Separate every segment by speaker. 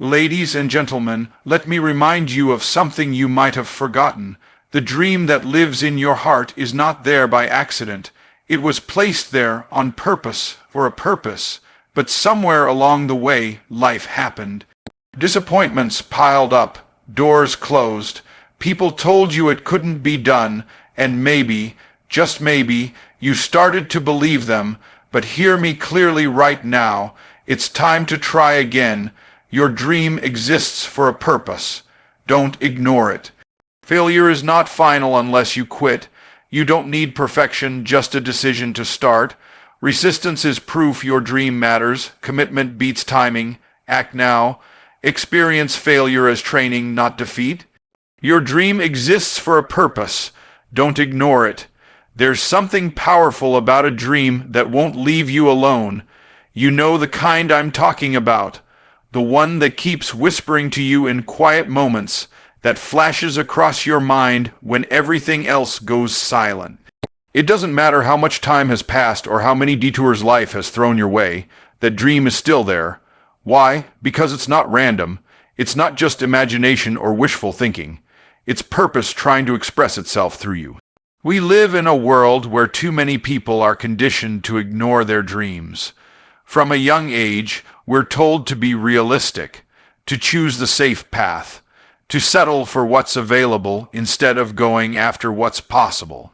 Speaker 1: Ladies and gentlemen, let me remind you of something you might have forgotten. The dream that lives in your heart is not there by accident. It was placed there on purpose, for a purpose. But somewhere along the way, life happened. Disappointments piled up, doors closed. People told you it couldn't be done, and maybe, just maybe, you started to believe them. But hear me clearly right now. It's time to try again. Your dream exists for a purpose. Don't ignore it. Failure is not final unless you quit. You don't need perfection, just a decision to start. Resistance is proof your dream matters. Commitment beats timing. Act now. Experience failure as training, not defeat. Your dream exists for a purpose. Don't ignore it. There's something powerful about a dream that won't leave you alone. You know the kind I'm talking about. The one that keeps whispering to you in quiet moments, that flashes across your mind when everything else goes silent. It doesn't matter how much time has passed or how many detours life has thrown your way, that dream is still there. Why? Because it's not random. It's not just imagination or wishful thinking. It's purpose trying to express itself through you. We live in a world where too many people are conditioned to ignore their dreams. From a young age, we're told to be realistic, to choose the safe path, to settle for what's available instead of going after what's possible.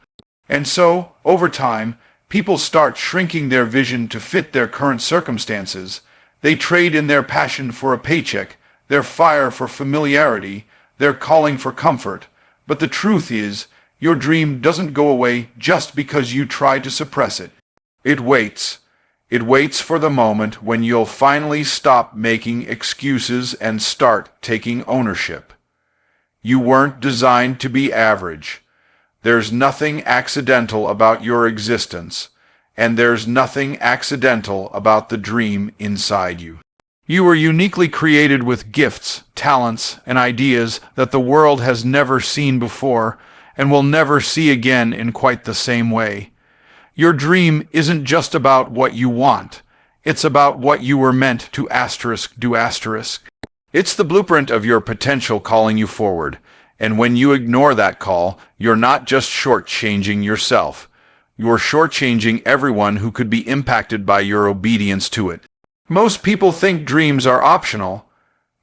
Speaker 1: And so, over time, people start shrinking their vision to fit their current circumstances. They trade in their passion for a paycheck, their fire for familiarity, their calling for comfort. But the truth is, your dream doesn't go away just because you try to suppress it. It waits. It waits for the moment when you'll finally stop making excuses and start taking ownership. You weren't designed to be average. There's nothing accidental about your existence, and there's nothing accidental about the dream inside you. You were uniquely created with gifts, talents, and ideas that the world has never seen before and will never see again in quite the same way. Your dream isn't just about what you want. It's about what you were meant to do. It's the blueprint of your potential calling you forward. And when you ignore that call, you're not just shortchanging yourself. You're shortchanging everyone who could be impacted by your obedience to it. Most people think dreams are optional.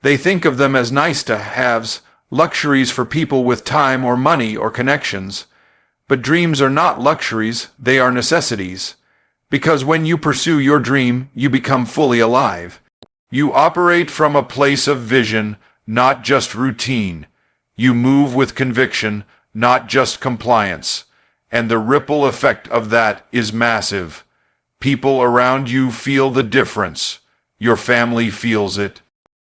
Speaker 1: They think of them as nice-to-haves, luxuries for people with time or money or connections. But dreams are not luxuries, they are necessities. Because when you pursue your dream, you become fully alive. You operate from a place of vision, not just routine. You move with conviction, not just compliance. And the ripple effect of that is massive. People around you feel the difference. Your family feels it.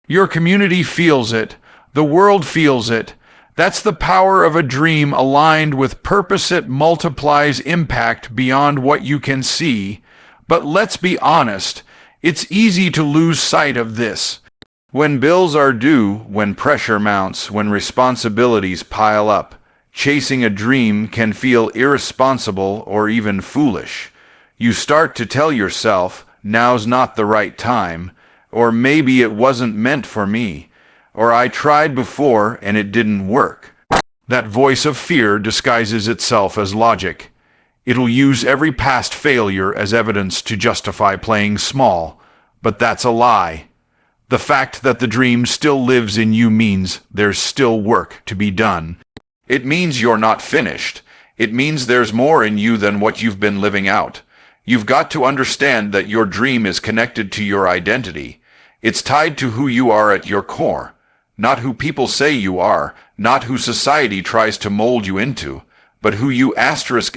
Speaker 1: Your community feels it. The world feels it. That's the power of a dream aligned with purpose. It multiplies impact beyond what you can see. But let's be honest, it's easy to lose sight of this. When bills are due, when pressure mounts, when responsibilities pile up, chasing a dream can feel irresponsible or even foolish. You start to tell yourself, now's not the right time, or maybe it wasn't meant for me, or I tried before and it didn't work. That voice of fear disguises itself as logic. It'll use every past failure as evidence to justify playing small, but that's a lie. The fact that the dream still lives in you means there's still work to be done. It means you're not finished. It means there's more in you than what you've been living out. You've got to understand that your dream is connected to your identity. It's tied to who you are at your core. Not who people say you are, not who society tries to mold you into, but who you actually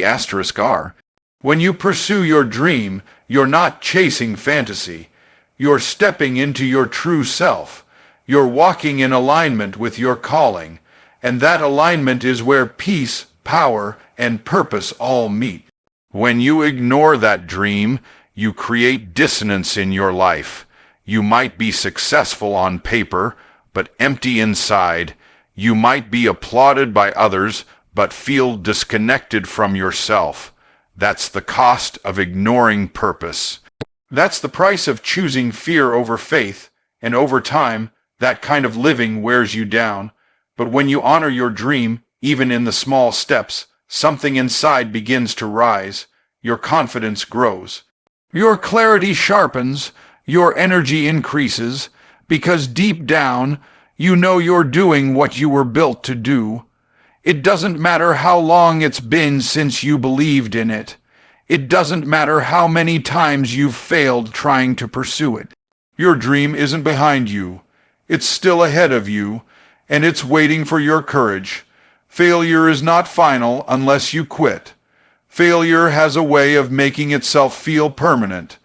Speaker 1: are. When you pursue your dream, you're not chasing fantasy. You're stepping into your true self. You're walking in alignment with your calling, and that alignment is where peace, power, and purpose all meet. When you ignore that dream, you create dissonance in your life. You might be successful on paper, but empty inside. You might be applauded by others, but feel disconnected from yourself. That's the cost of ignoring purpose. That's the price of choosing fear over faith. And over time, that kind of living wears you down. But when you honor your dream, even in the small steps, something inside begins to rise. Your confidence grows. Your clarity sharpens, your energy increases, because deep down, you know you're doing what you were built to do. It doesn't matter how long it's been since you believed in it. It doesn't matter how many times you've failed trying to pursue it. Your dream isn't behind you. It's still ahead of you, and it's waiting for your courage. Failure is not final unless you quit. Failure has a way of making itself feel permanent.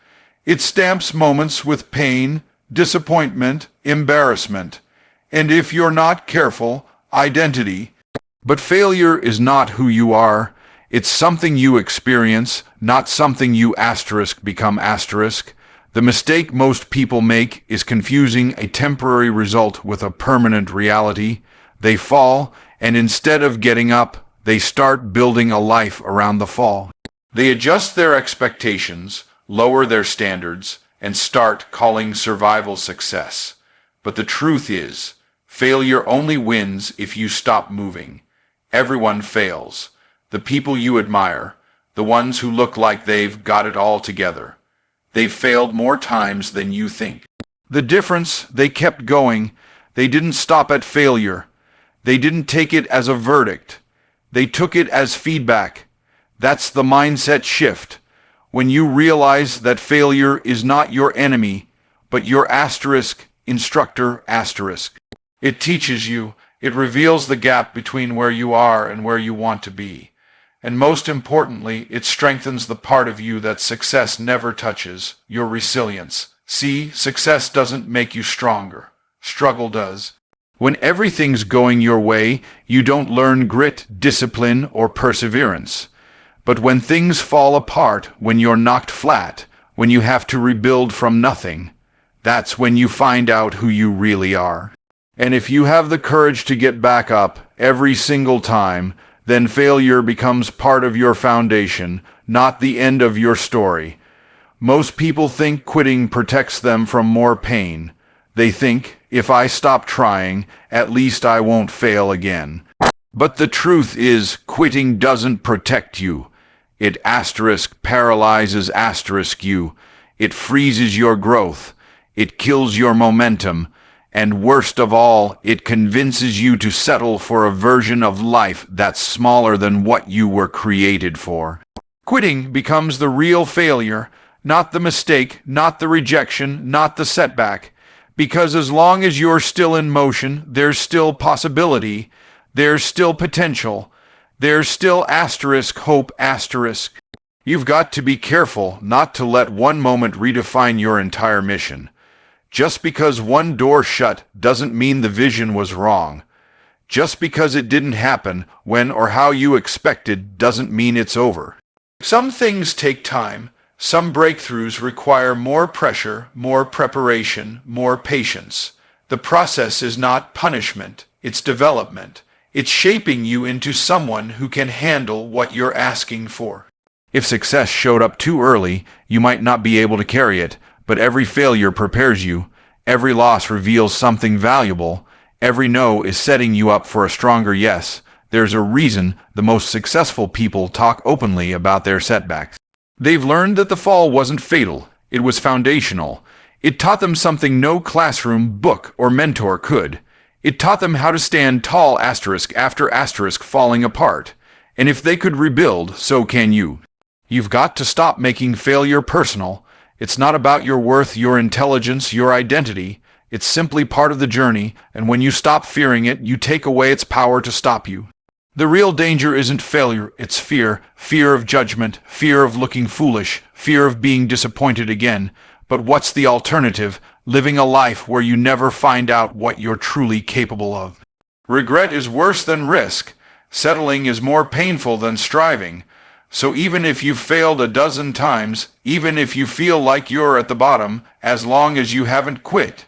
Speaker 1: It stamps moments with pain, disappointment, embarrassment, and if you're not careful, identity. But failure is not who you are. It's something you experience, not something you become asterisk. The mistake most people make is confusing a temporary result with a permanent reality. They fall, and instead of getting up, they start building a life around the fall. They adjust their expectations, lower their standards, and start calling survival success. But the truth is, failure only wins if you stop moving. Everyone fails. The people you admire, the ones who look like they've got it all together. They've failed more times than you think. The difference, they kept going. They didn't stop at failure. They didn't take it as a verdict. They took it as feedback. That's the mindset shift. When you realize that failure is not your enemy, but your instructor. It teaches you. It reveals the gap between where you are and where you want to be. And most importantly, it strengthens the part of you that success never touches, your resilience. See, success doesn't make you stronger. Struggle does. When everything's going your way, you don't learn grit, discipline, or perseverance. But when things fall apart, when you're knocked flat, when you have to rebuild from nothing, that's when you find out who you really are. And if you have the courage to get back up every single time, then failure becomes part of your foundation, not the end of your story. Most people think quitting protects them from more pain. They think, if I stop trying, at least I won't fail again. But the truth is, quitting doesn't protect you. It paralyzes you. It freezes your growth. It kills your momentum. And worst of all, it convinces you to settle for a version of life that's smaller than what you were created for. Quitting becomes the real failure, not the mistake, not the rejection, not the setback. Because as long as you're still in motion, there's still possibility, there's still potential, there's still hope. You've got to be careful not to let one moment redefine your entire mission. Just because one door shut doesn't mean the vision was wrong. Just because it didn't happen when or how you expected doesn't mean it's over. Some things take time. Some breakthroughs require more pressure, more preparation, more patience. The process is not punishment, it's development. It's shaping you into someone who can handle what you're asking for. If success showed up too early, you might not be able to carry it, but every failure prepares you. Every loss reveals something valuable. Every no is setting you up for a stronger yes. There's a reason the most successful people talk openly about their setbacks. They've learned that the fall wasn't fatal. It was foundational. It taught them something no classroom, book, or mentor could. It taught them how to stand tall after falling apart. And if they could rebuild, so can you. You've got to stop making failure personal. It's not about your worth, your intelligence, your identity. It's simply part of the journey, and when you stop fearing it, you take away its power to stop you. The real danger isn't failure, it's fear. Fear of judgment, fear of looking foolish, fear of being disappointed again. But what's the alternative? Living a life where you never find out what you're truly capable of. Regret is worse than risk. Settling is more painful than striving. So even if you've failed a dozen times, even if you feel like you're at the bottom, as long as you haven't quit,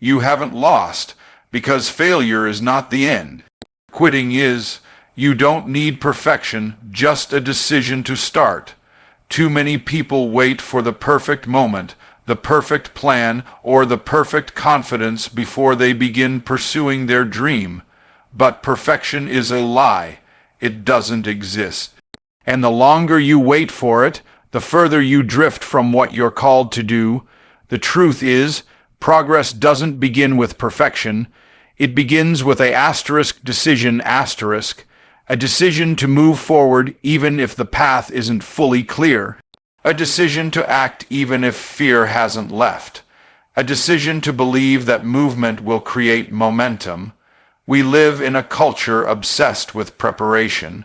Speaker 1: you haven't lost, because failure is not the end. Quitting is. You don't need perfection, just a decision to start. Too many people wait for the perfect moment, the perfect plan, or the perfect confidence before they begin pursuing their dream. But perfection is a lie. It doesn't exist. And the longer you wait for it, the further you drift from what you're called to do. The truth is, progress doesn't begin with perfection. It begins with a asterisk decision asterisk, a decision to move forward even if the path isn't fully clear, a decision to act even if fear hasn't left, a decision to believe that movement will create momentum. We live in a culture obsessed with preparation.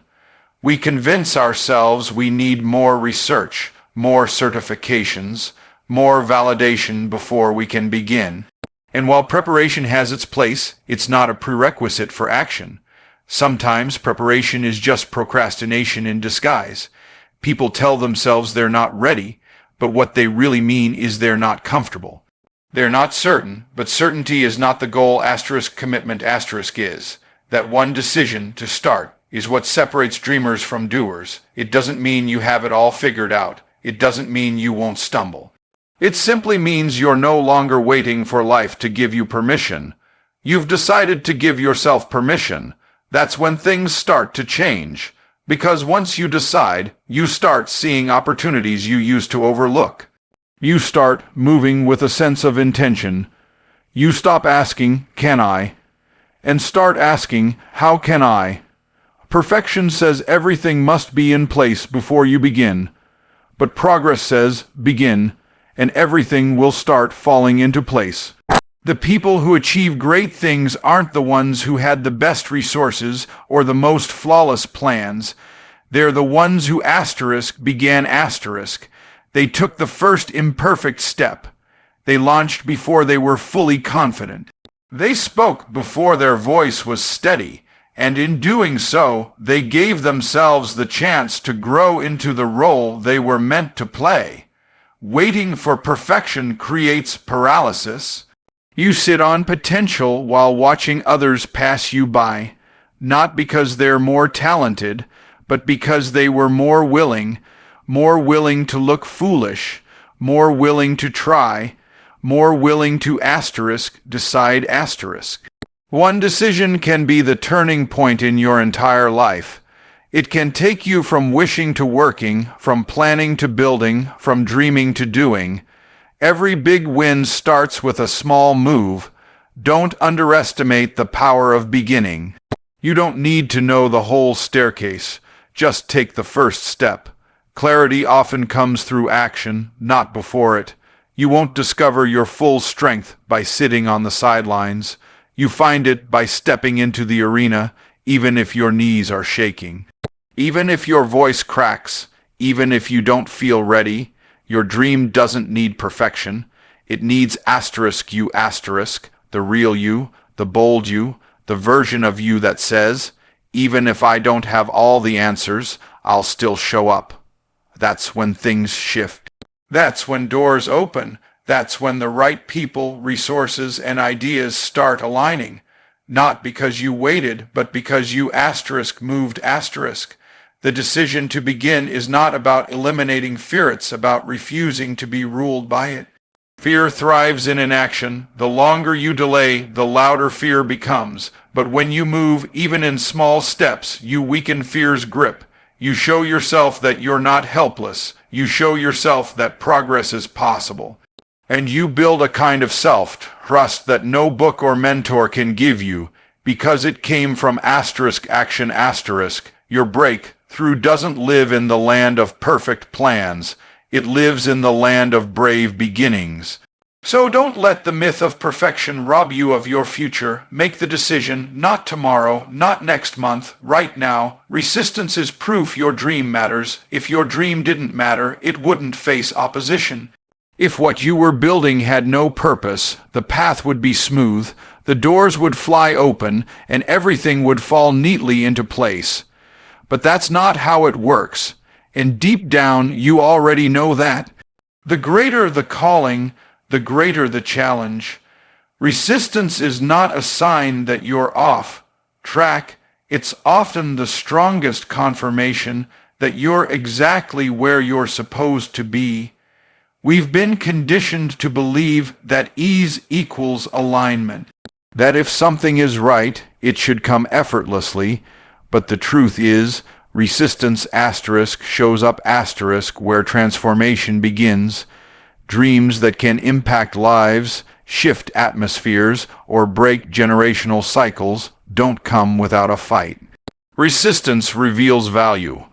Speaker 1: We convince ourselves we need more research, more certifications, more validation before we can begin. And while preparation has its place, it's not a prerequisite for action. Sometimes preparation is just procrastination in disguise. People tell themselves they're not ready, but what they really mean is they're not comfortable. They're not certain, but certainty is not the goal asterisk commitment asterisk is. That one decision to start is what separates dreamers from doers. It doesn't mean you have it all figured out. It doesn't mean you won't stumble. It simply means you're no longer waiting for life to give you permission. You've decided to give yourself permission. That's when things start to change. Because once you decide, you start seeing opportunities you used to overlook. You start moving with a sense of intention. You stop asking, "Can I?" and start asking, "How can I?" Perfection says everything must be in place before you begin. But progress says, begin, and everything will start falling into place. The people who achieve great things aren't the ones who had the best resources or the most flawless plans. They're the ones who began asterisk. They took the first imperfect step. They launched before they were fully confident. They spoke before their voice was steady, and in doing so, they gave themselves the chance to grow into the role they were meant to play. Waiting for perfection creates paralysis. You sit on potential while watching others pass you by, not because they're more talented, but because they were more willing to look foolish, more willing to try, more willing to decide asterisk. One decision can be the turning point in your entire life. It can take you from wishing to working, from planning to building, from dreaming to doing. Every big win starts with a small move. Don't underestimate the power of beginning. You don't need to know the whole staircase. Just take the first step. Clarity often comes through action, not before it. You won't discover your full strength by sitting on the sidelines. You find it by stepping into the arena, even if your knees are shaking. Even if your voice cracks, even if you don't feel ready, your dream doesn't need perfection. It needs you the real you, the bold you, the version of you that says, even if I don't have all the answers, I'll still show up. That's when things shift. That's when doors open. That's when the right people, resources, and ideas start aligning. Not because you waited, but because you moved asterisk. The decision to begin is not about eliminating fear, it's about refusing to be ruled by it. Fear thrives in inaction. The longer you delay, the louder fear becomes. But when you move, even in small steps, you weaken fear's grip. You show yourself that you're not helpless. You show yourself that progress is possible. And you build a kind of self-trust that no book or mentor can give you, because it came from action asterisk. Your breakthrough doesn't live in the land of perfect plans. It lives in the land of brave beginnings. So don't let the myth of perfection rob you of your future. Make the decision, not tomorrow, not next month, right now. Resistance is proof your dream matters. If your dream didn't matter, it wouldn't face opposition. If what you were building had no purpose, the path would be smooth, the doors would fly open, and everything would fall neatly into place. But that's not how it works. And deep down, you already know that. The greater the calling, the greater the challenge. Resistance is not a sign that you're off track. It's often the strongest confirmation that you're exactly where you're supposed to be. We've been conditioned to believe that ease equals alignment, that if something is right, it should come effortlessly, but the truth is, resistance asterisk shows up asterisk where transformation begins. Dreams that can impact lives, shift atmospheres, or break generational cycles don't come without a fight. Resistance reveals value.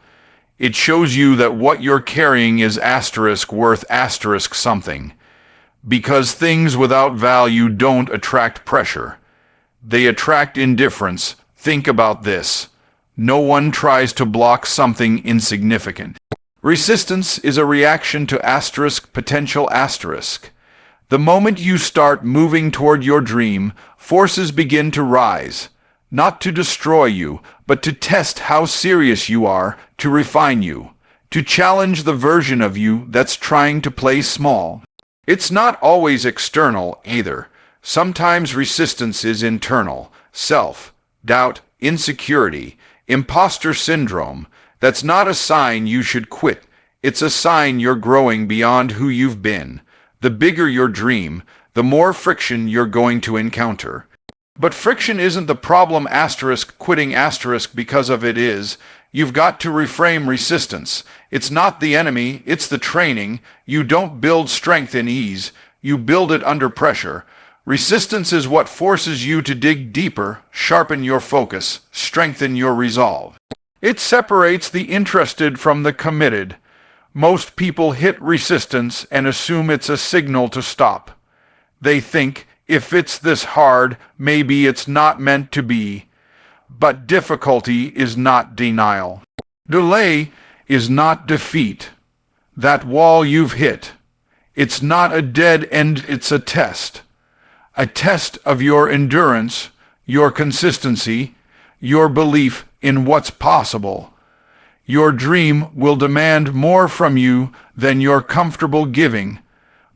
Speaker 1: It shows you that what you're carrying is asterisk worth asterisk something. Because things without value don't attract pressure. They attract indifference. Think about this. No one tries to block something insignificant. Resistance is a reaction to asterisk potential asterisk. The moment you start moving toward your dream, forces begin to rise. Not to destroy you, but to test how serious you are, to refine you, to challenge the version of you that's trying to play small. It's not always external either. Sometimes resistance is internal. Self-doubt, insecurity, imposter syndrome. That's not a sign you should quit. It's a sign you're growing beyond who you've been. The bigger your dream, the more friction you're going to encounter. But friction isn't the problem asterisk quitting asterisk because of it is. You've got to reframe resistance. It's not the enemy, it's the training. You don't build strength in ease. You build it under pressure. Resistance is what forces you to dig deeper, sharpen your focus, strengthen your resolve. It separates the interested from the committed. Most people hit resistance and assume it's a signal to stop. They think, if it's this hard, maybe it's not meant to be. But difficulty is not denial. Delay is not defeat. That wall you've hit, it's not a dead end, it's a test. A test of your endurance, your consistency, your belief in what's possible. Your dream will demand more from you than you're comfortable giving,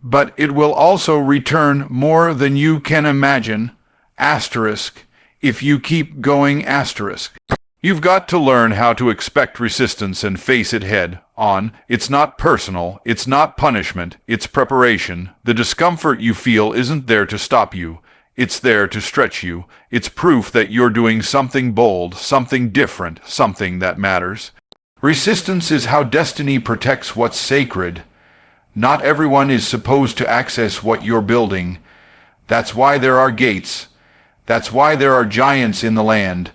Speaker 1: but it will also return more than you can imagine, asterisk, if you keep going asterisk. You've got to learn how to expect resistance and face it head on. It's not personal, it's not punishment, it's preparation. The discomfort you feel isn't there to stop you. It's there to stretch you. It's proof that you're doing something bold, something different, something that matters. Resistance is how destiny protects what's sacred. Not everyone is supposed to access what you're building. That's why there are gates. That's why there are giants in the land.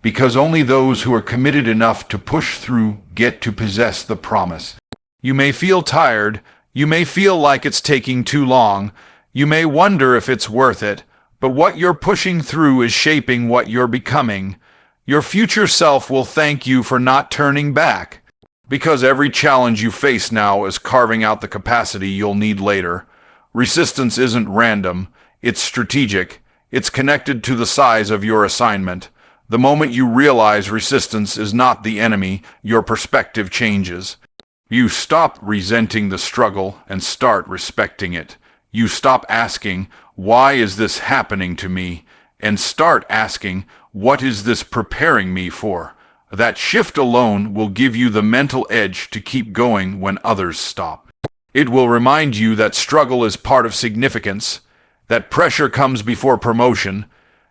Speaker 1: Because only those who are committed enough to push through get to possess the promise. You may feel tired. You may feel like it's taking too long. You may wonder if it's worth it. But what you're pushing through is shaping what you're becoming. Your future self will thank you for not turning back. Because every challenge you face now is carving out the capacity you'll need later. Resistance isn't random. It's strategic. It's connected to the size of your assignment. The moment you realize resistance is not the enemy, your perspective changes. You stop resenting the struggle and start respecting it. You stop asking, why is this happening to me? And start asking, what is this preparing me for? That shift alone will give you the mental edge to keep going when others stop. It will remind you that struggle is part of significance, that pressure comes before promotion,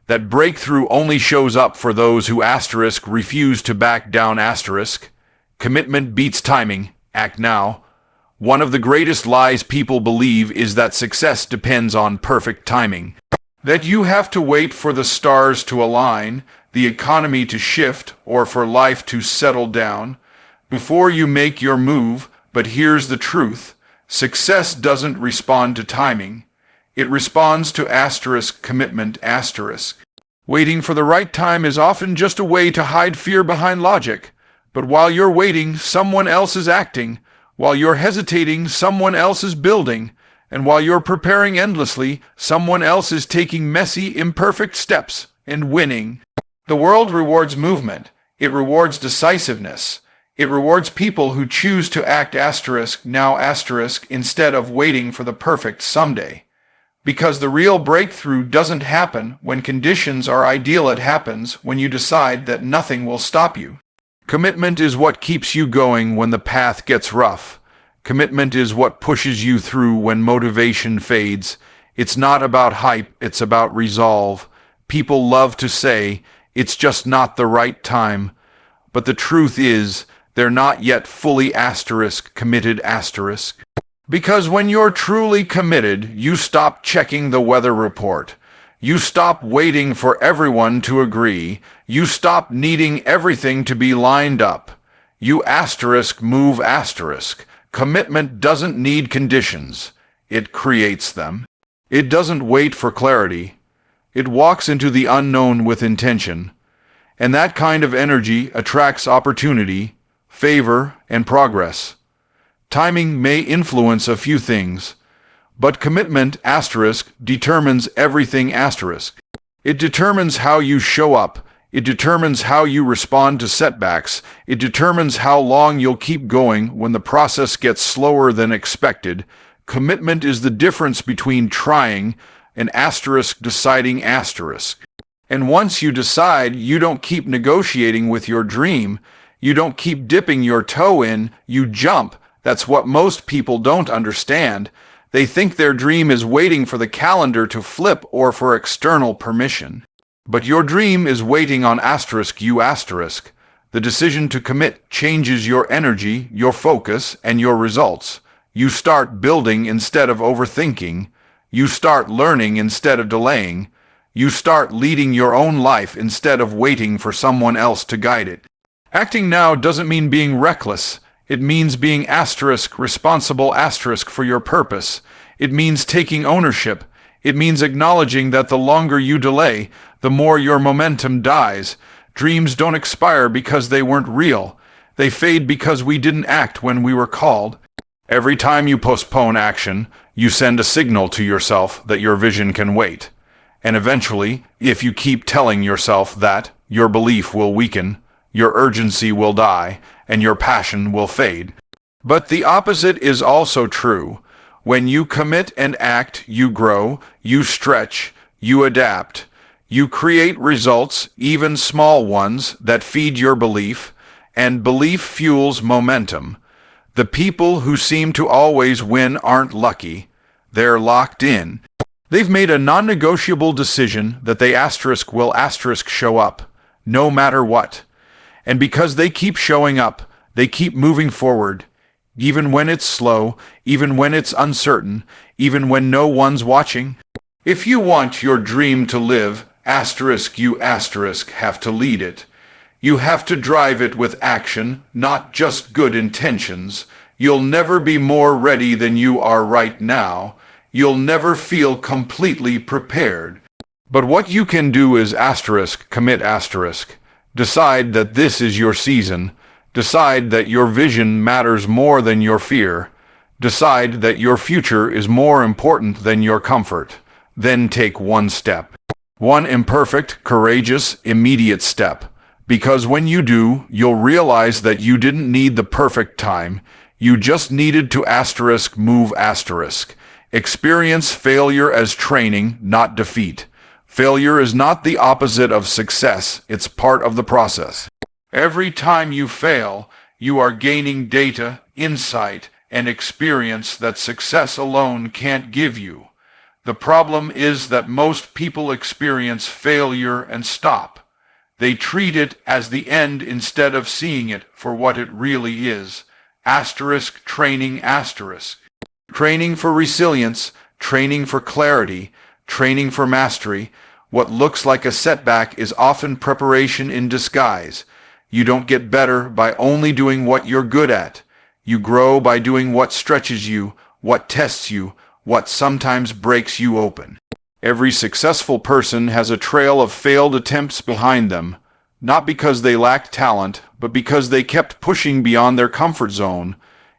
Speaker 1: that breakthrough only shows up for those who asterisk refuse to back down asterisk. Commitment beats timing. Act now. One of the greatest lies people believe is that success depends on perfect timing. That you have to wait for the stars to align, the economy to shift, or for life to settle down before you make your move. But here's the truth. Success doesn't respond to timing. It responds to asterisk commitment asterisk. Waiting for the right time is often just a way to hide fear behind logic. But while you're waiting, someone else is acting. While you're hesitating, someone else is building. And while you're preparing endlessly, someone else is taking messy, imperfect steps and winning. The world rewards movement. It rewards decisiveness. It rewards people who choose to act asterisk now asterisk instead of waiting for the perfect someday. Because the real breakthrough doesn't happen when conditions are ideal. It happens when you decide that nothing will stop you. Commitment is what keeps you going when the path gets rough. Commitment is what pushes you through when motivation fades. It's not about hype, it's about resolve. People love to say, it's just not the right time. But the truth is, they're not yet fully committed. Because when you're truly committed, you stop checking the weather report. You stop waiting for everyone to agree. You stop needing everything to be lined up. You move. Commitment doesn't need conditions. It creates them. It doesn't wait for clarity. It walks into the unknown with intention. And that kind of energy attracts opportunity, favor, and progress. Timing may influence a few things, but commitment determines everything. It determines how you show up. It determines how you respond to setbacks. It determines how long you'll keep going when the process gets slower than expected. Commitment is the difference between trying and deciding. And once you decide, you don't keep negotiating with your dream. You don't keep dipping your toe in, you jump. That's what most people don't understand. They think their dream is waiting for the calendar to flip or for external permission. But your dream is waiting on you. The decision to commit changes your energy, your focus, and your results. You start building instead of overthinking. You start learning instead of delaying. You start leading your own life instead of waiting for someone else to guide it. Acting now doesn't mean being reckless. It means being responsible for your purpose. It means taking ownership. It means acknowledging that the longer you delay, the more your momentum dies. Dreams don't expire because they weren't real. They fade because we didn't act when we were called. Every time you postpone action, you send a signal to yourself that your vision can wait. And eventually, if you keep telling yourself that, your belief will weaken, your urgency will die, and your passion will fade. But the opposite is also true. When you commit and act, you grow, you stretch, you adapt. You create results, even small ones, that feed your belief, and belief fuels momentum. The people who seem to always win aren't lucky. They're locked in. They've made a non-negotiable decision that they will show up, no matter what. And because they keep showing up, they keep moving forward, even when it's slow, even when it's uncertain, even when no one's watching. If you want your dream to live, you have to lead it. You have to drive it with action, not just good intentions. You'll never be more ready than you are right now. You'll never feel completely prepared. But what you can do is commit. Decide that this is your season. Decide that your vision matters more than your fear. Decide that your future is more important than your comfort. Then take one step. One imperfect, courageous, immediate step. Because when you do, you'll realize that you didn't need the perfect time. You just needed to move. Experience failure as training, not defeat. Failure is not the opposite of success, it's part of the process. Every time you fail, you are gaining data, insight, and experience that success alone can't give you. The problem is that most people experience failure and stop. They treat it as the end instead of seeing it for what it really is. Training. Training for resilience, training for clarity, training for mastery. What looks like a setback is often preparation in disguise. You don't get better by only doing what you're good at. You grow by doing what stretches you, what tests you, what sometimes breaks you open. Every successful person has a trail of failed attempts behind them, not because they lacked talent, but because they kept pushing beyond their comfort zone.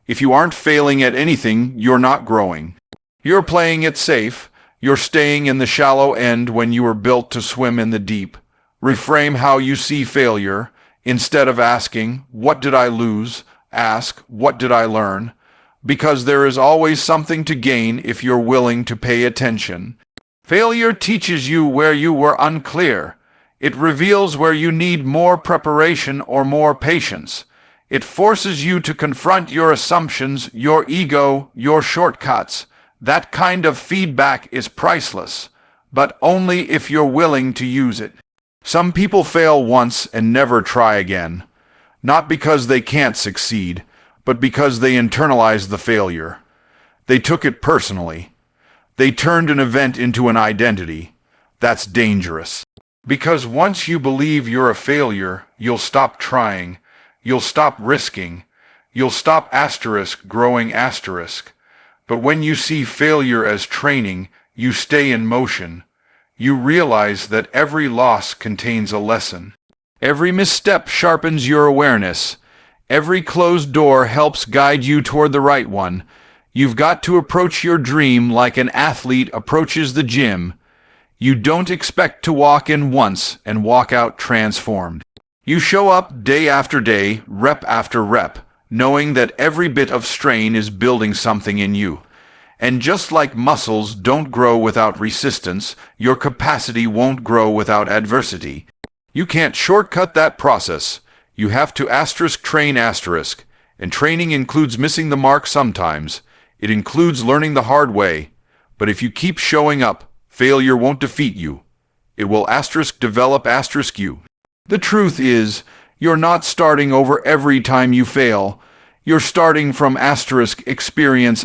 Speaker 1: If you aren't failing at anything, you're not growing. You're playing it safe. You're staying in the shallow end when you were built to swim in the deep. Reframe how you see failure. Instead of asking, "What did I lose?" ask, "What did I learn?" Because there is always something to gain if you're willing to pay attention. Failure teaches you where you were unclear. It reveals where you need more preparation or more patience. It forces you to confront your assumptions, your ego, your shortcuts. That kind of feedback is priceless, but only if you're willing to use it. Some people fail once and never try again, not because they can't succeed, but because they internalized the failure. They took it personally. They turned an event into an identity. That's dangerous. Because once you believe you're a failure, you'll stop trying. You'll stop risking. You'll stop growing . But when you see failure as training, you stay in motion. You realize that every loss contains a lesson. Every misstep sharpens your awareness. Every closed door helps guide you toward the right one. You've got to approach your dream like an athlete approaches the gym. You don't expect to walk in once and walk out transformed. You show up day after day, rep after rep, knowing that every bit of strain is building something in you. And just like muscles don't grow without resistance, your capacity won't grow without adversity. You can't shortcut that process. You have to train . And training includes missing the mark sometimes. It includes learning the hard way. But if you keep showing up, failure won't defeat you. It will develop you. The truth is, you're not starting over every time you fail. You're starting from experience .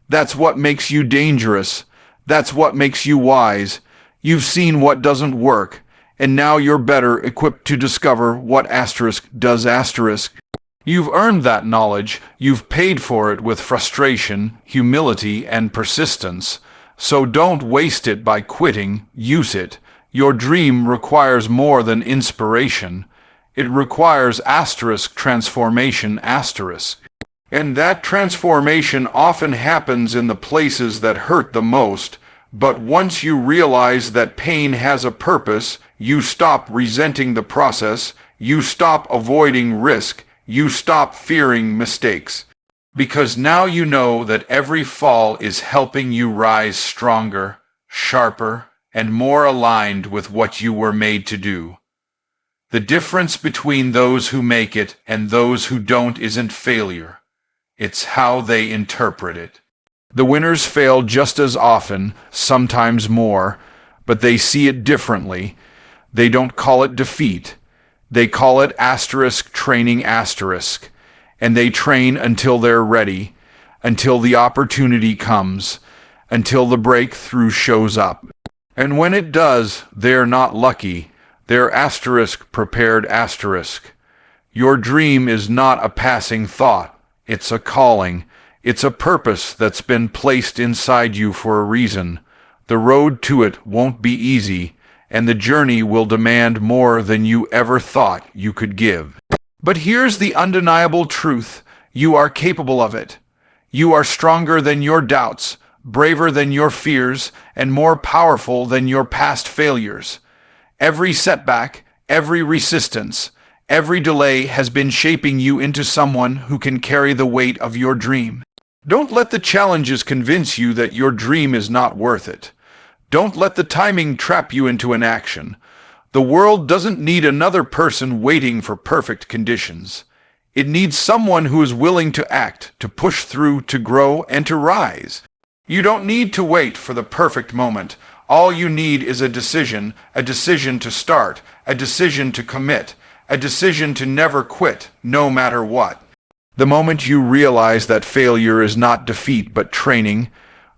Speaker 1: That's what makes you dangerous. That's what makes you wise. You've seen what doesn't work, and now you're better equipped to discover what does . You've earned that knowledge. You've paid for it with frustration, humility, and persistence. So don't waste it by quitting. Use it. Your dream requires more than inspiration. It requires transformation . And that transformation often happens in the places that hurt the most. But once you realize that pain has a purpose, you stop resenting the process, you stop avoiding risk, you stop fearing mistakes. Because now you know that every fall is helping you rise stronger, sharper, and more aligned with what you were made to do. The difference between those who make it and those who don't isn't failure. It's how they interpret it. The winners fail just as often, sometimes more, but they see it differently. They don't call it defeat. They call it training . And they train until they're ready, until the opportunity comes, until the breakthrough shows up. And when it does, they're not lucky. They're prepared . Your dream is not a passing thought. It's a calling. It's a purpose that's been placed inside you for a reason. The road to it won't be easy, and the journey will demand more than you ever thought you could give. But here's the undeniable truth. You are capable of it. You are stronger than your doubts, braver than your fears, and more powerful than your past failures. Every setback, every resistance, every delay has been shaping you into someone who can carry the weight of your dream. Don't let the challenges convince you that your dream is not worth it. Don't let the timing trap you into inaction. The world doesn't need another person waiting for perfect conditions. It needs someone who is willing to act, to push through, to grow, and to rise. You don't need to wait for the perfect moment. All you need is a decision to start, a decision to commit, a decision to never quit, no matter what. The moment you realize that failure is not defeat but training,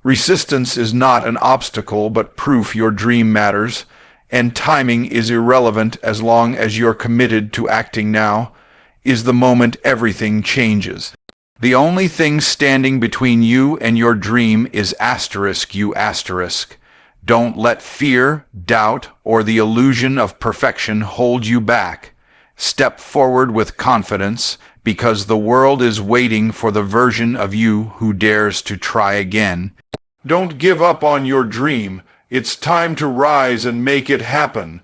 Speaker 1: resistance is not an obstacle but proof your dream matters, and timing is irrelevant as long as you're committed to acting now, is the moment everything changes. The only thing standing between you and your dream is you . Don't let fear, doubt, or the illusion of perfection hold you back. Step forward with confidence, because the world is waiting for the version of you who dares to try again. Don't give up on your dream. It's time to rise and make it happen.